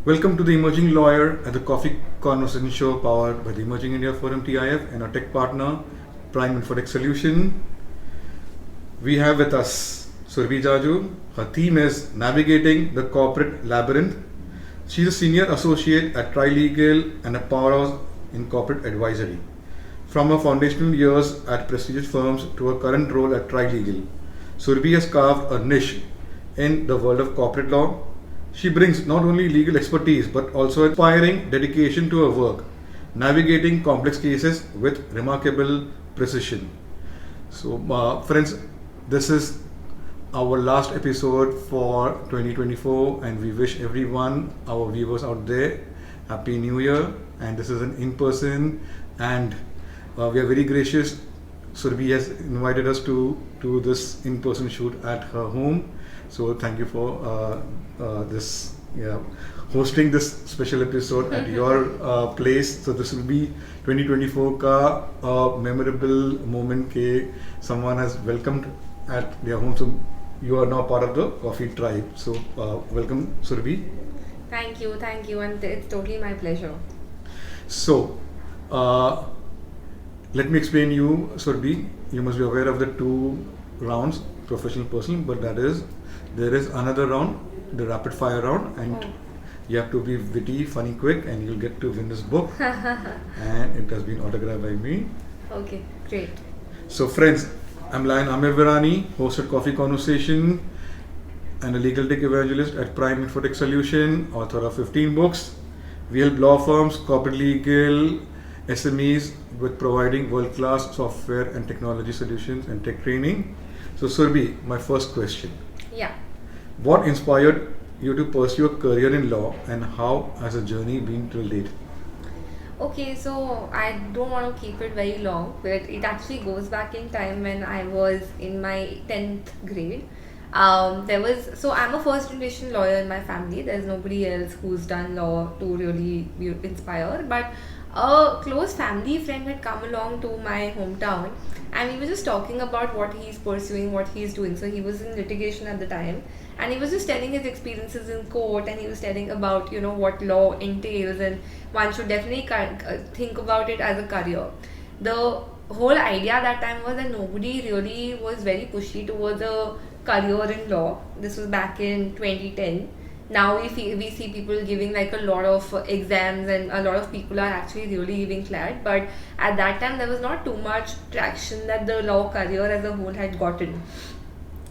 Welcome to the Emerging Lawyer at the Coffee Conversation Show powered by the Emerging India Forum TEIF and our tech partner, Prime Infotech Solution. We have with us Surbhi Jaju. Her theme is Navigating the Corporate Labyrinth. She's a senior associate at Trilegal and a powerhouse in corporate advisory. From her foundational years at prestigious firms to her current role at Trilegal, Surbhi has carved a niche in the world of corporate law. She brings not only legal expertise but also inspiring dedication to her work, navigating complex cases with remarkable precision. So, friends, this is our last episode for 2024, and we wish everyone, our viewers out there, Happy New Year. And this is an in person, and we are very gracious. Surbhi has invited us to this in person shoot at her home. So thank you for hosting this special episode at your place. So this will be 2024 ka memorable moment ke someone has welcomed at their home. So you are now part of the Coffee tribe. So welcome, Surbhi. Thank you, and it's totally my pleasure. So let me explain you, Surbhi. You must be aware of the two rounds, professional, personal, but there is another round, the rapid fire round, and you have to be witty, funny, quick, and you'll get to win this book. And it has been autographed by me. Okay, great. So friends, I'm Lion Amir Virani, host at Coffee Conversation and a legal tech evangelist at Prime Infotech Solution, author of 15 books. We help law firms, corporate legal, SMEs with providing world-class software and technology solutions and tech training. So Surbhi, my first question. Yeah. What inspired you to pursue a career in law, and how has the journey been till date? Okay, so I don't want to keep it very long, but it actually goes back in time when I was in my 10th grade. I'm a first generation lawyer in my family. There's nobody else who's done law to really be inspired, but a close family friend had come along to my hometown, and he was just talking about what he's pursuing, what he's doing. So he was in litigation at the time, and he was just telling his experiences in court, and he was telling about what law entails, and one should definitely think about it as a career. The whole idea that time was that nobody really was very pushy towards a career in law. This was back in 2010. Now we see people giving like a lot of exams, and a lot of people are actually really giving CLAT, but at that time there was not too much traction that the law career as a whole had gotten.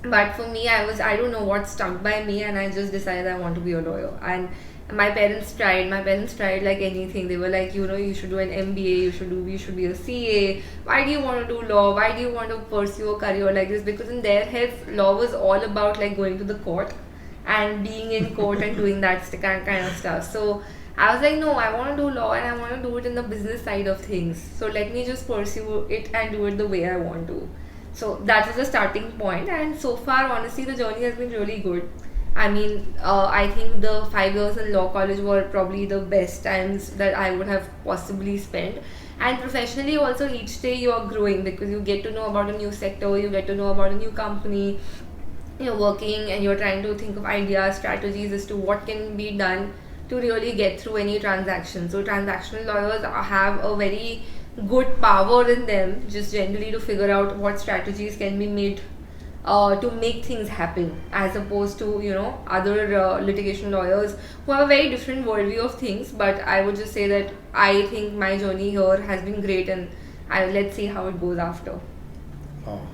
But for me, I don't know what stuck by me, and I just decided I want to be a lawyer. And my parents tried like anything. They were like, you should do an MBA, you should be a CA. Why do you want to do law? Why do you want to pursue a career like this? Because in their heads, law was all about like going to the court and being in court and doing that kind of stuff. So I was like, no, I want to do law, and I want to do it in the business side of things. So let me just pursue it and do it the way I want to. So that was the starting point, and so far, honestly, the journey has been really good. I mean, I think the 5 years in law college were probably the best times that I would have possibly spent. And professionally also, each day you are growing because you get to know about a new sector, you get to know about a new company. You're working and you're trying to think of ideas, strategies as to what can be done to really get through any transaction. So transactional lawyers have a very good power in them, just generally to figure out what strategies can be made to make things happen, as opposed to other litigation lawyers who have a very different worldview of things. But I would just say that I think my journey here has been great, and let's see how it goes after. Oh.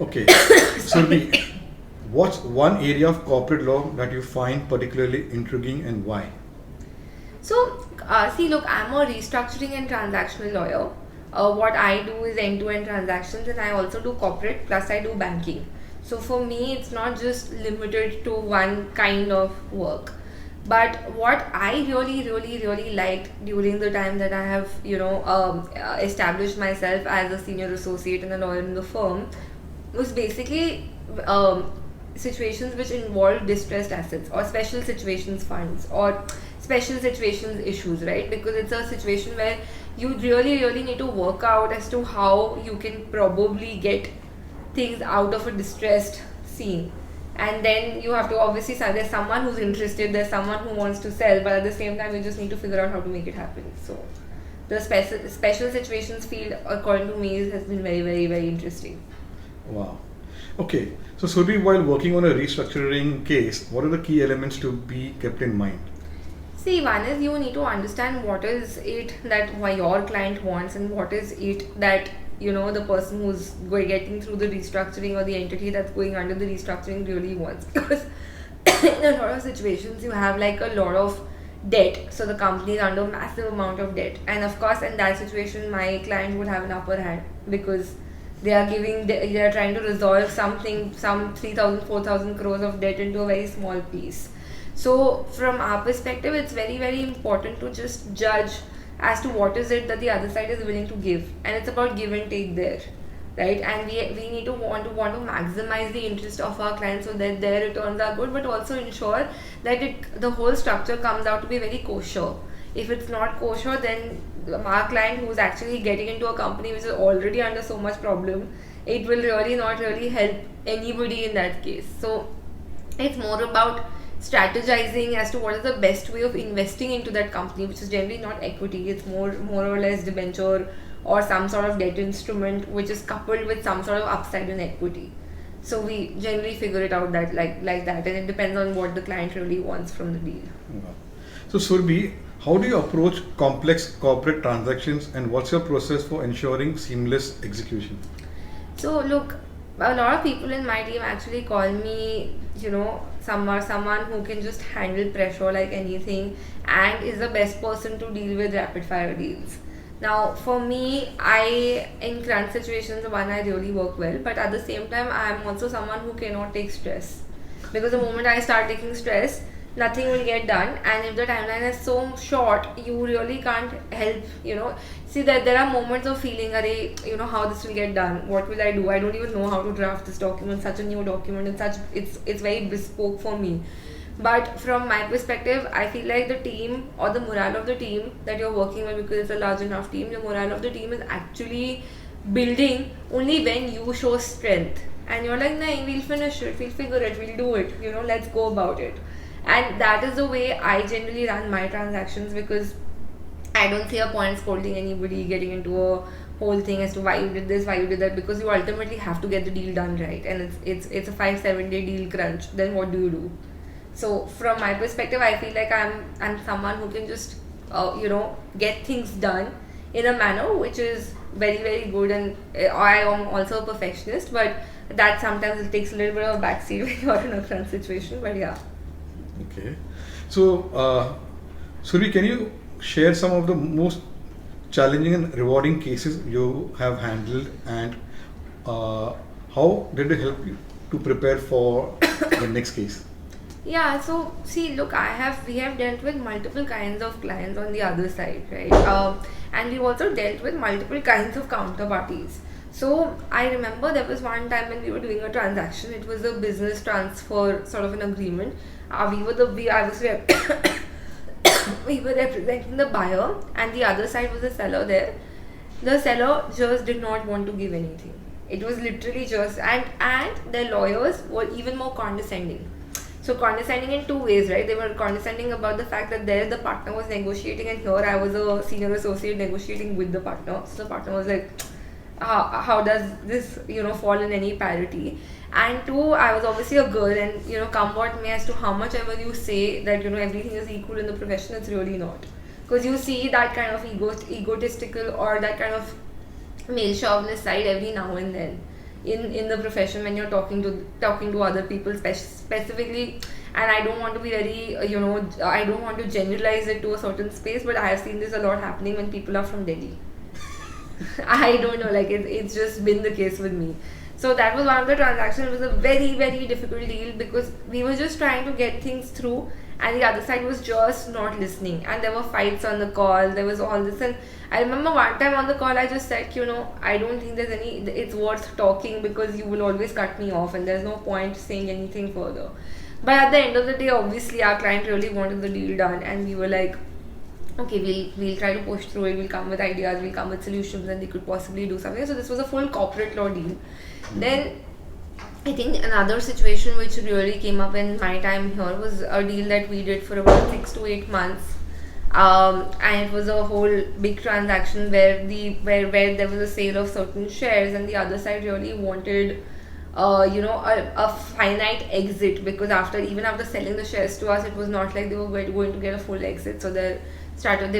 Okay. Surbhi, what's one area of corporate law that you find particularly intriguing, and why? So, look, I'm a restructuring and transactional lawyer. What I do is end-to-end transactions, and I also do corporate, plus I do banking. So for me, it's not just limited to one kind of work. But what I really liked during the time that I have, established myself as a senior associate and a lawyer in the firm was basically situations which involve distressed assets or special situations funds or special situations issues, right? Because it's a situation where you really need to work out as to how you can probably get things out of a distressed scene. And then you have to obviously, there's someone who's interested, there's someone who wants to sell, but at the same time you just need to figure out how to make it happen. So the special situations field, according to me, has been very, very, very interesting. Wow. Okay. So Surbhi, while working on a restructuring case, what are the key elements to be kept in mind? See, one is you need to understand what is it that your client wants, and what is it that the person who's getting through the restructuring or the entity that's going under the restructuring really wants. Because in a lot of situations you have like a lot of debt, so the company is under massive amount of debt, and of course in that situation my client would have an upper hand because they are trying to resolve some 3,000 4,000 crores of debt into a very small piece. So from our perspective, it's very, very important to just judge as to what is it that the other side is willing to give, and it's about give and take there, right? And we need to want to maximize the interest of our clients so that their returns are good, but also ensure that the whole structure comes out to be very kosher. If it's not kosher, then our client who's actually getting into a company which is already under so much problem, it will really not really help anybody in that case. So it's more about strategizing as to what is the best way of investing into that company, which is generally not equity. It's more or less debenture or some sort of debt instrument which is coupled with some sort of upside in equity. So we generally figure it out that like that, and it depends on what the client really wants from the deal. So Surbhi, how do you approach complex corporate transactions, and what's your process for ensuring seamless execution? So look, a lot of people in my team actually call me, someone who can just handle pressure like anything and is the best person to deal with rapid fire deals. Now for me, in crunch situations, I really work well, but at the same time I am also someone who cannot take stress, because the moment I start taking stress, nothing will get done, and if the timeline is so short, you really can't help, see that there are moments of feeling, how this will get done, what will I do, I don't even know how to draft this document, such a new document, and it's very bespoke for me. But from my perspective, I feel like the team or the morale of the team that you're working with, because it's a large enough team, the morale of the team is actually building only when you show strength and you're like, nah, we'll finish it, we'll figure it, we'll do it, let's go about it. And that is the way I generally run my transactions, because I don't see a point scolding anybody, getting into a whole thing as to why you did this, why you did that, because you ultimately have to get the deal done right, and it's a 5-7 day deal crunch. Then what do you do? So from my perspective, I feel like I'm someone who can just get things done in a manner which is very, very good, and I am also a perfectionist, but that sometimes it takes a little bit of a backseat when you're in a crunch situation. But yeah. Okay. So, Surbhi, can you share some of the most challenging and rewarding cases you have handled, and how did it help you to prepare for the next case? Yeah, so see, look, we have dealt with multiple kinds of clients on the other side, right? And we've also dealt with multiple kinds of counterparties. So I remember there was one time when we were doing a transaction. It was a business transfer sort of an agreement. We were representing the buyer, and the other side was the seller there. The seller just did not want to give anything. It was literally just, and their lawyers were even more condescending. So condescending in two ways, right? They were condescending about the fact that there the partner was negotiating, and here I was a senior associate negotiating with the partner. So the partner was like, how does this fall in any parity? And two, I was obviously a girl, and come what may, as to how much ever you say that everything is equal in the profession, it's really not, because you see that kind of egotistical or that kind of male chauvinist side every now and then in the profession when you're talking to other people specifically. And I don't want to be very I don't want to generalize it to a certain space, but I have seen this a lot happening when people are from Delhi. I don't know, like it's just been the case with me. So that was one of the transactions. It was a very, very difficult deal, because we were just trying to get things through, and the other side was just not listening, and there were fights on the call, there was all this. And I remember one time on the call I just said, I don't think it's worth talking, because you will always cut me off and there's no point saying anything further. But at the end of the day, obviously our client really wanted the deal done, and we were like, okay, we'll try to push through it, we'll come with ideas, we'll come with solutions, and they could possibly do something. So this was a full corporate law deal. Then I think another situation which really came up in my time here was a deal that we did for about 6 to 8 months. And it was a whole big transaction where there was a sale of certain shares, and the other side really wanted a finite exit, because even after selling the shares to us, it was not like they were going to get a full exit. So they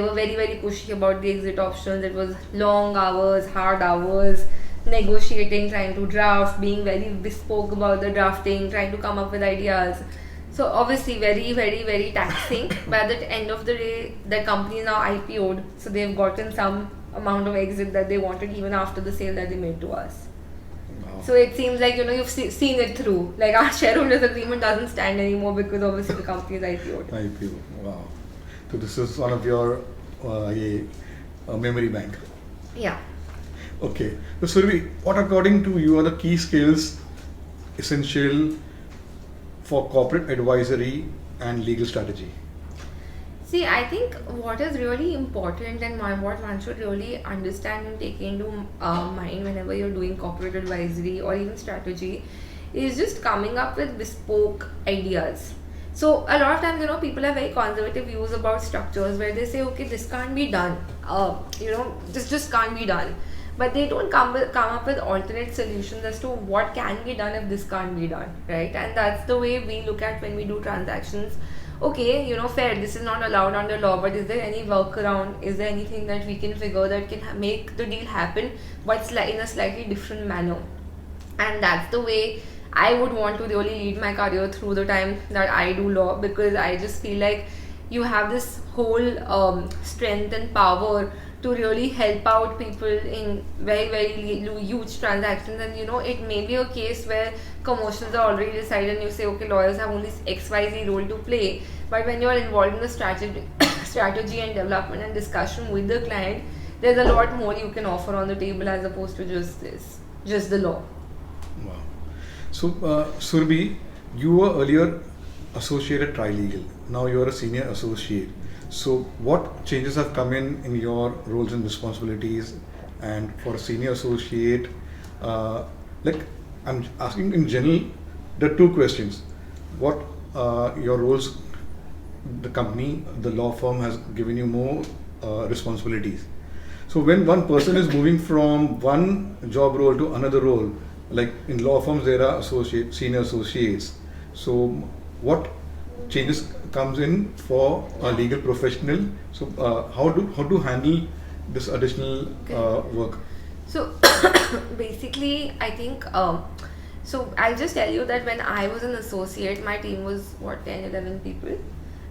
were very, very pushy about the exit options. It was long hours, hard hours, negotiating, trying to draft, being very bespoke about the drafting, trying to come up with ideas. So obviously very, very, very taxing. But at the end of the day, the company is now IPO'd, so they've gotten some amount of exit that they wanted even after the sale that they made to us. Wow. So it seems like you've seen it through. Like our shareholders agreement doesn't stand anymore because obviously the company is IPO'd. IPO. Wow. So this is one of your memory bank. Yeah. Okay. So Surbhi, what according to you are the key skills essential for corporate advisory and legal strategy? See, I think what is really important and what one should really understand and take into mind whenever you're doing corporate advisory or even strategy is just coming up with bespoke ideas. So a lot of times, people have very conservative views about structures where they say, okay, this can't be done. This just can't be done. But they don't come up with alternate solutions as to what can be done if this can't be done, right? And that's the way we look at when we do transactions. Okay, fair, this is not allowed under law, but is there any workaround? Is there anything that we can figure that can make the deal happen, but in a slightly different manner? And that's the way I would want to really lead my career through the time that I do law, because I just feel like you have this whole strength and power to really help out people in very, very huge transactions. And it may be a case where commercials are already decided and you say, okay, lawyers have only XYZ role to play, but when you are involved in the strategy and development and discussion with the client, there's a lot more you can offer on the table as opposed to just the law. Wow. So Surbhi, you were earlier associate at Trilegal. Now you are a senior associate. So what changes have come in your roles and responsibilities? And for a senior associate, I'm asking in general, there are two questions. What your roles, the company, the law firm has given you more responsibilities. So when one person is moving from one job role to another role, like in law firms there are senior associates. So what changes comes in for a legal professional? So how to handle this additional work? So basically, I think so I'll just tell you that when I was an associate, my team was 10-11 people,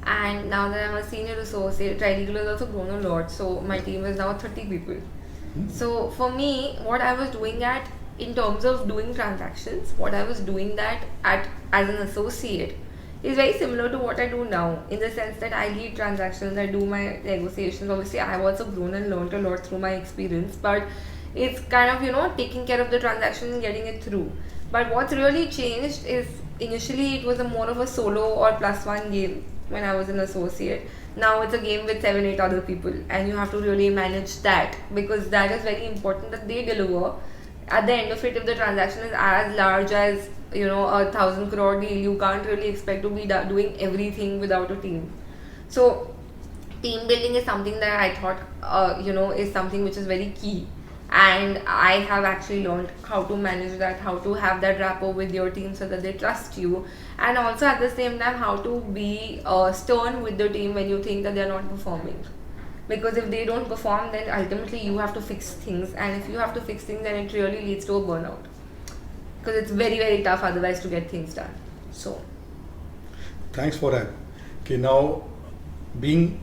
and now that I'm a senior associate, Trilegal has also grown a lot, so my team is now 30 people. So for me, what I was doing in terms of doing transactions, what I was doing as an associate is very similar to what I do now, in the sense that I lead transactions, I do my negotiations. Obviously, I have also grown and learned a lot through my experience, but it's kind of, taking care of the transaction and getting it through. But what's really changed is initially it was more of a solo or +1 game when I was an associate. Now it's a game with 7-8 other people, and you have to really manage that, because that is very important that they deliver. At the end of it, if the transaction is as large as 1,000 crore deal, you can't really expect to be doing everything without a team. So team building is something that I thought is something which is very key, and I have actually learned how to manage that, how to have that rapport with your team so that they trust you, and also at the same time how to be stern with the team when you think that they are not performing. Because if they don't perform, then ultimately you have to fix things, and if you have to fix things, then it really leads to a burnout, because it's very, very tough otherwise to get things done. So thanks for that. Okay, now working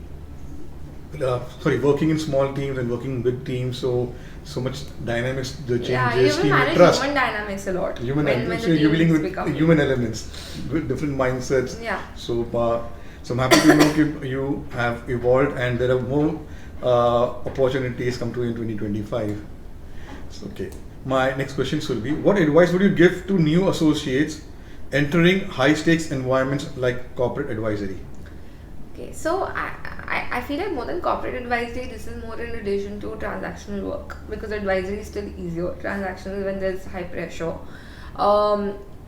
in small teams and working in big teams, so much dynamics, the changes, yeah, you will team manage trust. human dynamics a lot. Human when elements. the So you're team dealing is with becoming. human elements, with different mindsets. Yeah. So I'm happy to know you have evolved and there are more opportunities come to you in 2025. So, okay. My next question should be, what advice would you give to new associates entering high stakes environments like corporate advisory? Okay, so I feel like more than corporate advisory, this is more in relation to transactional work, because advisory is still easier. Transactional is when there's high pressure.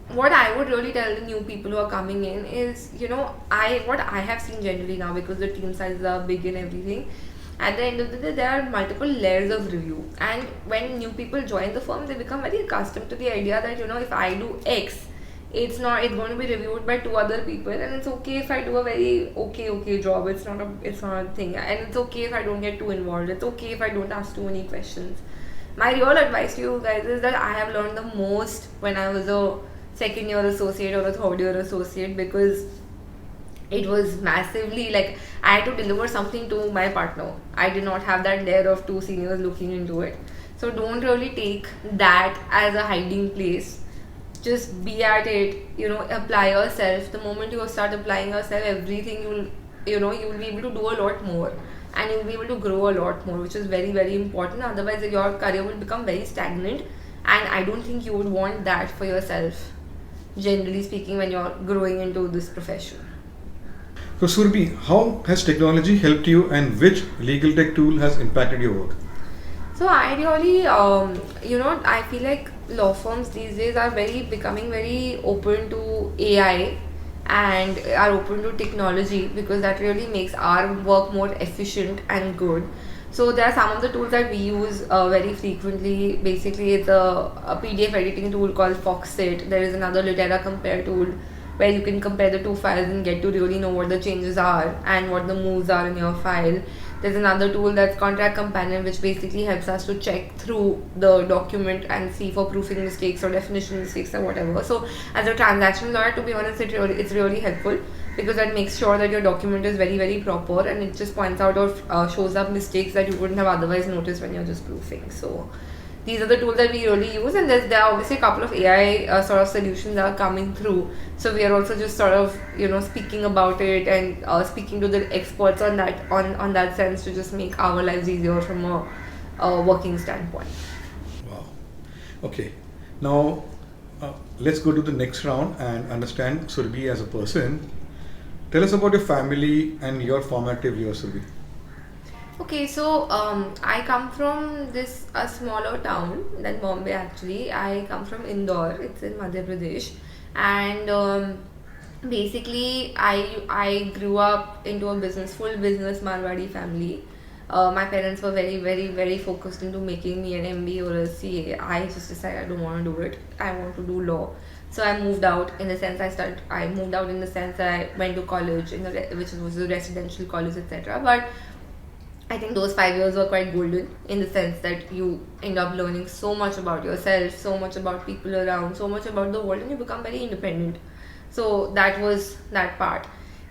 what I would really tell the new people who are coming in is, what I have seen generally now, because the team sizes are big and everything. At the end of the day, there are multiple layers of review, and when new people join the firm, they become very accustomed to the idea that, if I do X, it's going to be reviewed by two other people, and it's okay if I do a very okay job. It's not a thing, and it's okay if I don't get too involved. It's okay if I don't ask too many questions. My real advice to you guys is that I have learned the most when I was a second year associate or a third year associate, because it was massively like I had to deliver something to my partner. I did not have that layer of two seniors looking into it. So don't really take that as a hiding place. Just be at it, apply yourself. The moment you start applying yourself, everything you'll be able to do a lot more, and you'll be able to grow a lot more, which is very, very important. Otherwise, your career will become very stagnant, and I don't think you would want that for yourself, generally speaking, when you're growing into this profession. So Surbhi, how has technology helped you, and which legal tech tool has impacted your work? So I really, I feel like law firms these days are becoming very open to AI and are open to technology, because that really makes our work more efficient and good. So there are some of the tools that we use very frequently. Basically, it's a PDF editing tool called Foxit. There is another Litera Compare tool where you can compare the two files and get to really know what the changes are and what the moves are in your file. There's another tool that's Contract Companion, which basically helps us to check through the document and see for proofing mistakes or definition mistakes or whatever. So as a transaction lawyer, to be honest, it's really helpful, because that makes sure that your document is very, very proper, and it just points out or shows up mistakes that you wouldn't have otherwise noticed when you're just proofing. So these are the tools that we really use, and there are obviously a couple of AI sort of solutions that are coming through. So we are also just sort of speaking about it and speaking to the experts on that sense, to just make our lives easier from a working standpoint. Wow. Okay. Now let's go to the next round and understand Surbhi as a person. Tell us about your family and your formative years, Surbhi. Okay, so I come from a smaller town than Bombay actually. I come from Indore, it's in Madhya Pradesh, and basically I grew up into a full business Marwadi family. My parents were very, very, very focused into making me an MBA or a CA. I just decided I don't want to do it. I want to do law. So I moved out in the sense I moved out in the sense that I went to college which was a residential college, etc. But I think those 5 years were quite golden, in the sense that you end up learning so much about yourself, so much about people around, so much about the world, and you become very independent. So that was that part.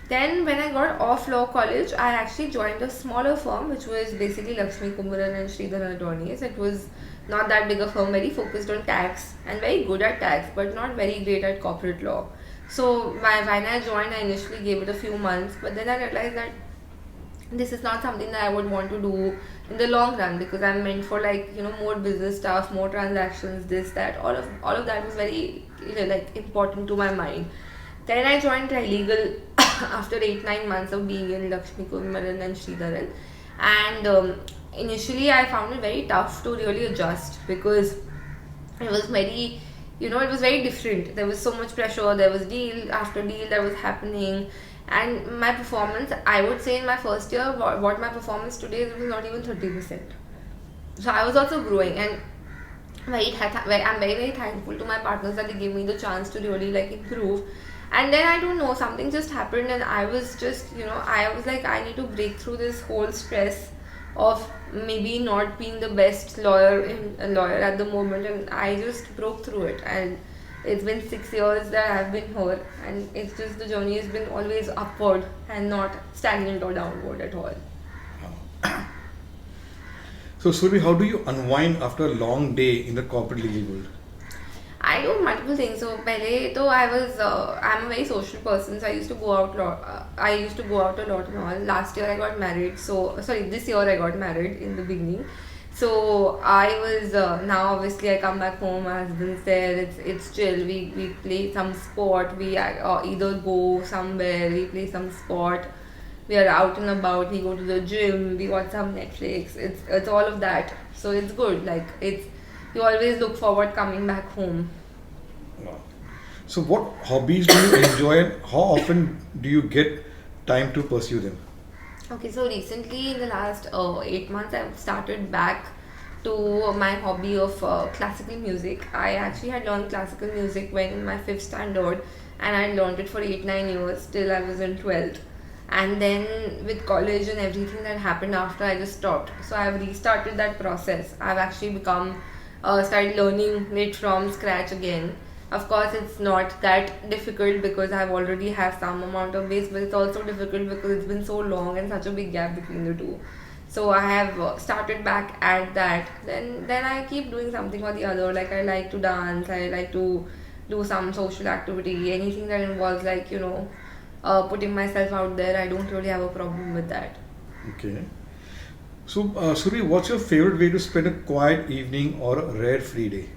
Then when I got off law college, I actually joined a smaller firm, which was basically Lakshmi Kumaran and Sridharan Attorneys. It was not that big a firm, very focused on tax and very good at tax, but not very great at corporate law. So when I joined, I initially gave it a few months, but then I realized that this is not something that I would want to do in the long run, because I'm meant for more business stuff, more transactions, this, that, all of that was very important to my mind. Then I joined Trilegal after 8-9 months of being in Lakshmi Kumaran and Sridharan, and initially I found it very tough to really adjust, because it was very it was very different. There was so much pressure, there was deal after deal that was happening. And my performance, I would say in my first year, what my performance today is, it was not even 30%. So I was also growing, and I'm very, very thankful to my partners that they gave me the chance to really improve. And then I don't know, something just happened, and I was just, I was like, I need to break through this whole stress of maybe not being the best lawyer at the moment, and I just broke through it. And it's been 6 years that I've been here, and it's just the journey has been always upward and not stagnant or downward at all. So Surbhi, how do you unwind after a long day in the corporate legal world? I do multiple things. So, I'm a very social person, so I used to go out a lot and all. Last year I got married. This year I got married in the beginning. So I was now obviously I come back home, my husband's there. It's chill. We play some sport. We either go somewhere. We play some sport. We are out and about. We go to the gym. We watch some Netflix. It's all of that. So it's good. You always look forward coming back home. Wow. So, what hobbies do you enjoy and how often do you get time to pursue them? Okay, so recently in the last 8 months, I've started back to my hobby of classical music. I actually had learned classical music when in my fifth standard, and I learned it for 8 9 years till I was in 12th. And then with college and everything that happened after, I just stopped. So I've restarted that process. I've actually become started learning it from scratch again. Of course, it's not that difficult because I've already have some amount of base, but it's also difficult because it's been so long and such a big gap between the two. So I have started back at that. Then I keep doing something or the other. Like I like to dance. I like to do some social activity. Anything that involves like putting myself out there. I don't really have a problem with that. Okay. So, Surbhi, what's your favorite way to spend a quiet evening or a rare free day?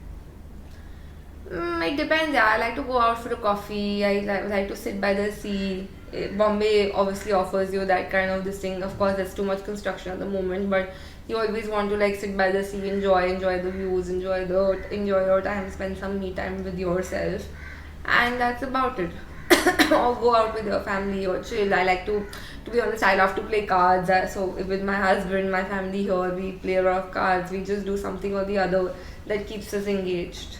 It depends. Yeah, I like to go out for a coffee. I like to sit by the sea. Bombay obviously offers you that kind of this thing. Of course, there's too much construction at the moment, but you always want to like sit by the sea, enjoy the views, enjoy your time, spend some me time with yourself, and that's about it. Or go out with your family or chill. I like to be honest, I love to play cards. So with my husband, my family here, we play a lot of cards. We just do something or the other that keeps us engaged.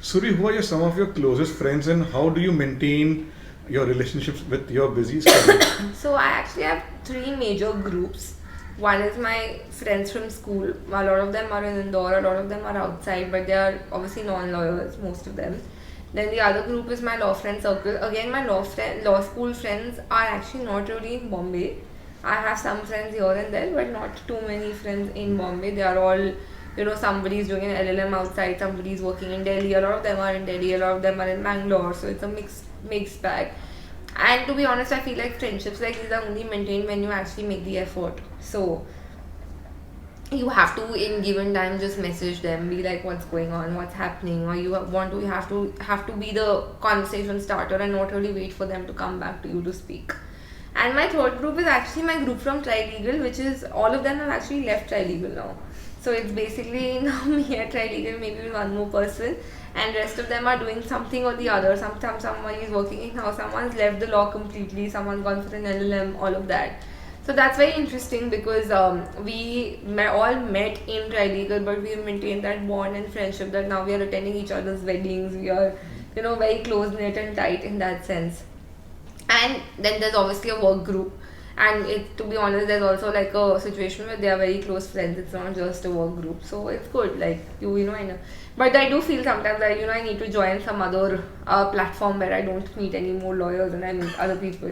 Suri, who are some of your closest friends and how do you maintain your relationships with your busy schedule? So I actually have three major groups. One is my friends from school. A lot of them are in Indore, a lot of them are outside, but they are obviously non-lawyers, most of them. Then the other group is my law friend circle. Again, my law school friends are actually not really in Bombay. I have some friends here and there, but not too many friends in Bombay. They are all, somebody is doing an LLM outside, somebody is working in Delhi. A lot of them are in Delhi, a lot of them are in Bangalore. So it's a mixed bag. And to be honest, I feel like friendships like these are only maintained when you actually make the effort. So you have to in given time just message them, be like what's going on, what's happening, or you have to be the conversation starter and not really wait for them to come back to you to speak. And my third group is actually my group from Trilegal, which is all of them have actually left Trilegal now. So it's basically now me at Trilegal, maybe one more person, and rest of them are doing something or the other. Sometimes someone is working in house, someone's left the law completely, someone's gone for an LLM, all of that. So that's very interesting because we all met in Trilegal, but we maintained that bond and friendship that now we are attending each other's weddings. We are, very close knit and tight in that sense. And then there's obviously a work group, and to be honest, there's also like a situation where they are very close friends. It's not just a work group, so it's good. Like I know. But I do feel sometimes that I need to join some other platform where I don't meet any more lawyers and I meet other people.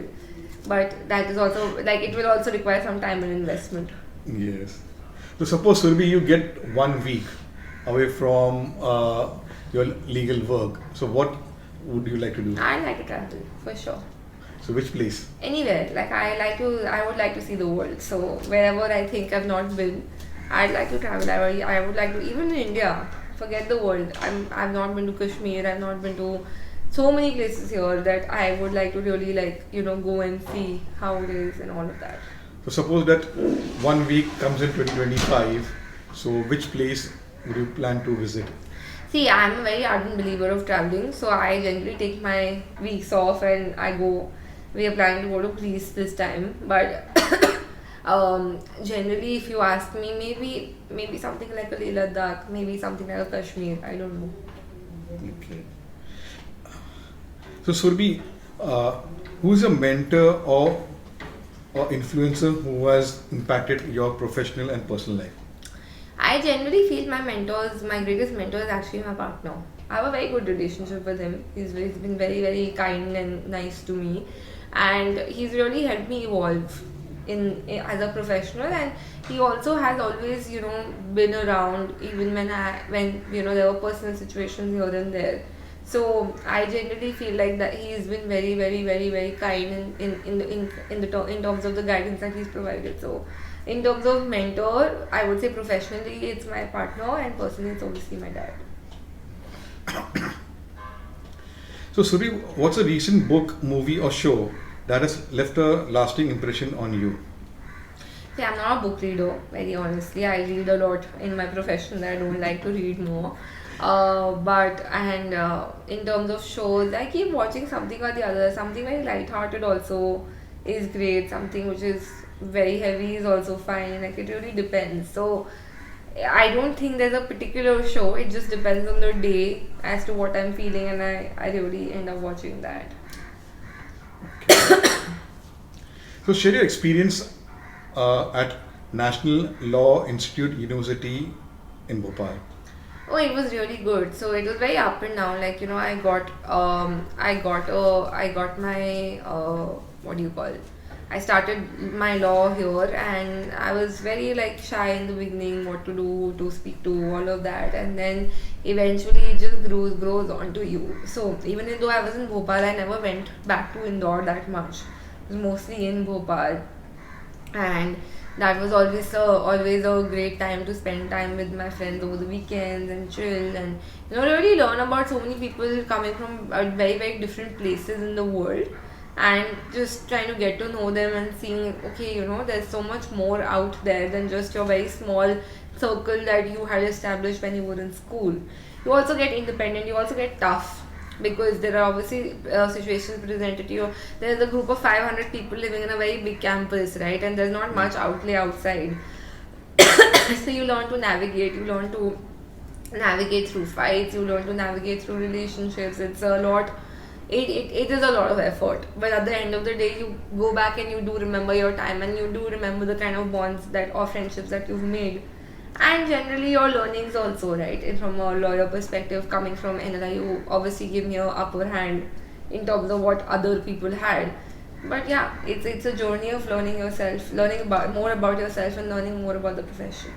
But that is also like it will also require some time and investment. Yes. So suppose Surbhi, you get 1 week away from your legal work. So what would you like to do? I like to travel for sure. So which place? Anywhere. Like I would like to see the world. So wherever I think I've not been, I'd like to travel. I would like to, even in India. Forget the world. I've not been to Kashmir. I've not been to so many places here that I would like to really go and see how it is and all of that. So suppose that 1 week comes in 2025. So which place would you plan to visit? See, I'm a very ardent believer of traveling, so I generally take my weeks off and I go. We are planning to go to Greece this time, but generally, if you ask me, maybe something like a Leh Ladakh, maybe something like a Kashmir. I don't know. Okay. So Surbhi, who is a mentor or influencer who has impacted your professional and personal life? I generally feel my greatest mentor is actually my partner. I have a very good relationship with him. He's been very, very kind and nice to me, and he's really helped me evolve in as a professional. And he also has always, been around even when there were personal situations here and there. So I generally feel like that he's been very, very, very, very kind in terms of the guidance that he's provided. So in terms of mentor, I would say professionally it's my partner, and personally it's obviously my dad. So Surbhi, what's a recent book, movie or show that has left a lasting impression on you? See, I'm not a book reader, very honestly. I read a lot in my profession that I don't like to read more. In terms of shows, I keep watching something or the other. Something very light-hearted also is great. Something which is very heavy is also fine. Like it really depends. So I don't think there's a particular show. It just depends on the day as to what I'm feeling, and I really end up watching that. So share your experience at National Law Institute University in Bhopal. Oh, it was really good. So it was very up and down. Like I got my what do you call it? I started my law here, and I was very like shy in the beginning, what to do, who to speak to, all of that, and then eventually it just grows onto you. So even though I was in Bhopal, I never went back to Indore that much. It was mostly in Bhopal, and that was always a great time to spend time with my friends over the weekends and chill and really learn about so many people coming from very different places in the world, and just trying to get to know them and seeing, okay, there's so much more out there than just your very small circle that you had established when you were in school. You also get independent, you also get tough, because there are obviously situations presented to you. There's a group of 500 people living in a very big campus, right? And there's not much outlay outside. So you learn to navigate, through fights, you learn to navigate through relationships. It's a lot. It is a lot of effort, but at the end of the day, you go back and you do remember your time, and you do remember the kind of bonds that or friendships that you've made, and generally your learnings also, right? And from a lawyer perspective, coming from NLIU, obviously give me a upper hand in terms of what other people had. But yeah, it's a journey of learning yourself, more about yourself, and learning more about the profession.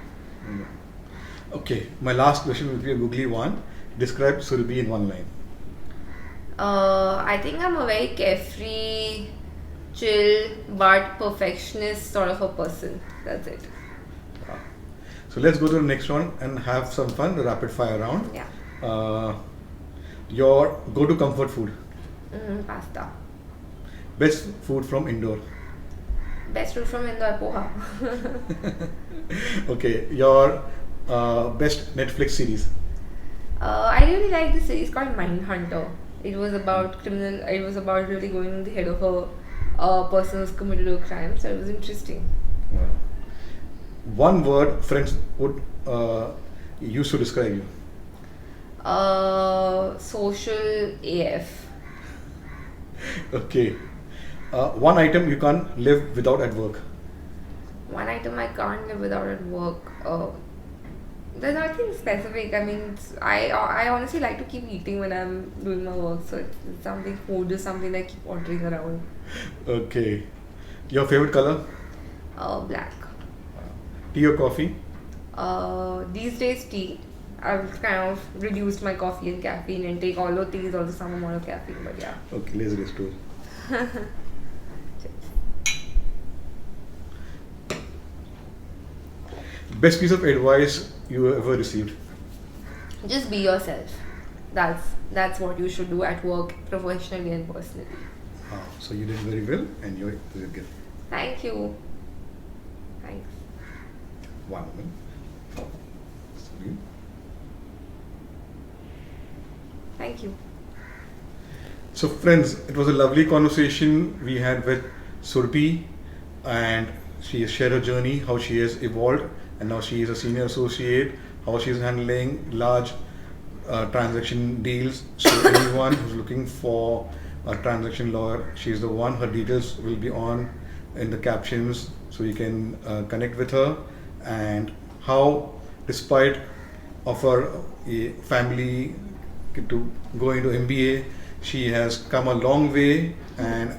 Okay, my last question will be a googly one. Describe Surbhi in one line. I think I'm a very carefree, chill, but perfectionist sort of a person. That's it. So let's go to the next one and have some fun, the rapid fire round. Yeah. Your go-to comfort food. Pasta. Best food from Indore. Best food from Indore, poha. Okay, your best Netflix series. I really like this series called Mindhunter. It was about criminal. It was about really going in the head of a person who's committed a crime. So it was interesting. Wow. One word friends would use to describe you. Social AF. Okay. One item you can't live without at work. One item I can't live without at work. There's nothing specific. I mean, I honestly like to keep eating when I'm doing my work. So it's something, food is something that I keep ordering around. Okay. Your favorite color? Black. Tea or coffee? These days tea. I've kind of reduced my coffee and caffeine intake, although tea is also some amount of caffeine, but yeah. Okay, let's restore. Best piece of advice you ever received? Just be yourself. That's what you should do at work, professionally and personally. So you did very well, and you're good. Thank you. Thanks. One moment. Sorry. Thank you. So friends, it was a lovely conversation we had with Surbhi, and she has shared her journey, how she has evolved, and now she is a senior associate, how she is handling large transaction deals. So anyone who's looking for a transaction lawyer, she's the one. Her details will be on in the captions, so you can connect with her, and how despite of her family to go into MBA, she has come a long way, and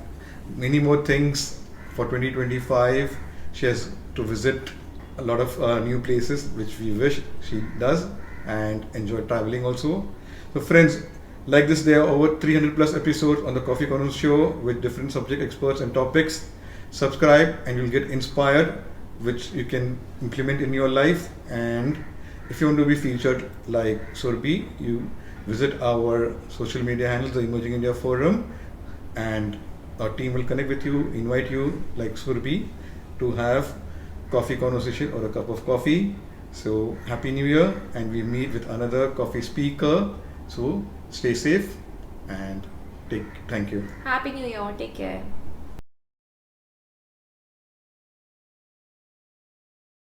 many more things for 2025. She has to visit a lot of new places, which we wish she does, and enjoy traveling also. So friends, like this, there are over 300 plus episodes on the Coffee Corner show with different subject experts and topics. Subscribe and you'll get inspired, which you can implement in your life. And if you want to be featured like Surbhi, you visit our social media handles, the Emerging India Forum, and our team will connect with you, invite you like Surbhi to have coffee conversation or a cup of coffee. So Happy New Year, and we meet with another coffee speaker. So stay safe and thank you. Happy New Year. Take care.